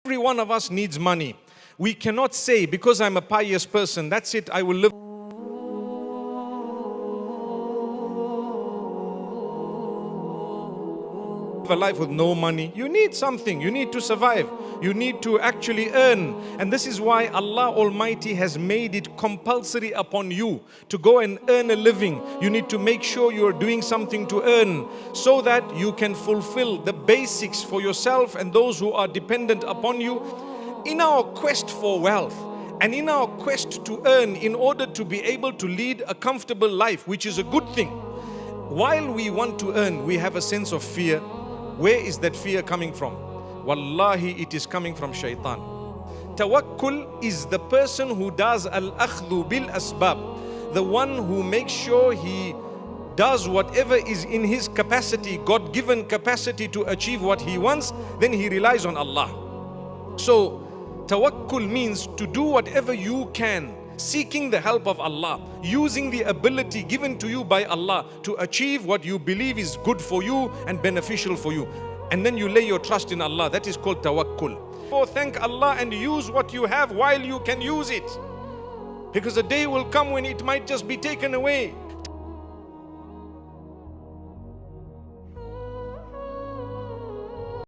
Every one of us needs money. We cannot say, because I'm a pious person, that's it, I will live a life with no money. You need something. You need to survive. You need to actually earn. And this is why Allah Almighty has made it compulsory upon you to go and earn a living. You need to make sure you are doing something to earn so that you can fulfill the basics for yourself and those who are dependent upon you. In our quest for wealth and in our quest to earn in order to be able to lead a comfortable life, which is a good thing, while we want to earn, we have a sense of fear. Where is that fear coming from? Wallahi, it is coming from shaitan. Tawakkul is the person who does al-akhdhu bil asbab, the one who makes sure he does whatever is in his capacity, God-given capacity to achieve what he wants, then he relies on Allah. So tawakkul means to do whatever you can, seeking the help of Allah, using the ability given to you by Allah to achieve what you believe is good for you and beneficial for you. And then you lay your trust in Allah. That is called tawakkul. Oh, thank Allah and use what you have while you can use it. Because a day will come when it might just be taken away.